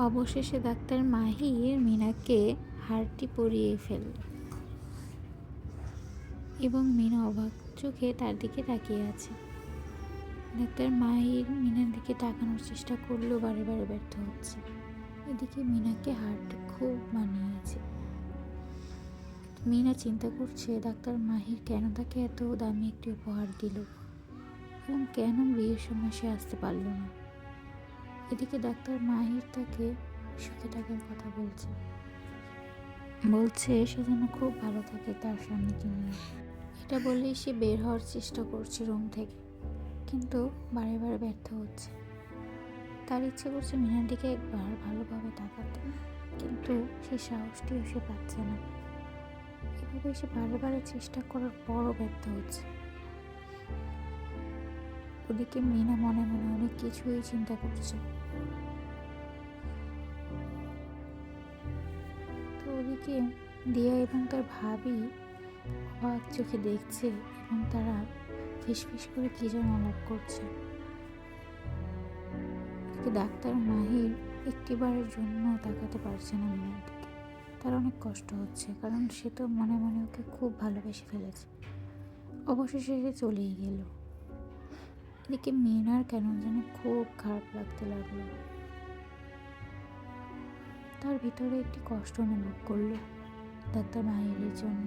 অবশেষে ডাক্তার মাহির মিনাকে হারটি পরিয়ে ফেলল এবং মিনা অবাক চোখে তার দিকে তাকিয়ে আছে। ডাক্তার মাহির মিনার দিকে তাকানোর চেষ্টা করলেও বারে বারে ব্যর্থ হচ্ছে। এদিকে মিনাকে হারটি খুব মানিয়েছে। মিনা চিন্তা করছে ডাক্তার মাহির কেন তাকে এত দামি একটি উপহার দিল এবং কেন বিয়ের সময় সে আসতে পারল না। এদিকে ডাক্তার মাহির তাকে সুখে থাকার কথা বলছে সে যেন খুব ভালো থাকে তার স্বামীকে নিয়ে। এটা বলেই সে বের হওয়ার চেষ্টা করছে রুম থেকে, কিন্তু বারে বারে ব্যর্থ হচ্ছে। তার ইচ্ছে করছে মিনার দিকে একবার ভালোভাবে তাকাতে, কিন্তু সে সাহসটিও সে পাচ্ছে না। এভাবে সে বারে বারে চেষ্টা করার পরও ব্যর্থ হচ্ছে। ওদিকে মিনা মনে মনে অনেক কিছুই চিন্তা করছে। তো ওদিকে দিয়া এবং তার ভাবি অবাক চোখে দেখছে এবং তারা ফিসফিস করে কি যেন আলাপ করছে। ডাক্তার মাহির একটিবারের জন্য তাকাতে পারছে না মিনার দিকে। তার অনেক কষ্ট হচ্ছে, কারণ সে তো মনে মনে ওকে খুব ভালোবেসে ফেলেছে। অবশেষে সে চলেই গেল। এদিকে মিনার কেন যেন খুব খারাপ লাগতে লাগলো। তার ভিতরে একটি কষ্ট অনুভব করলো ডাক্তার মাহিরের জন্য।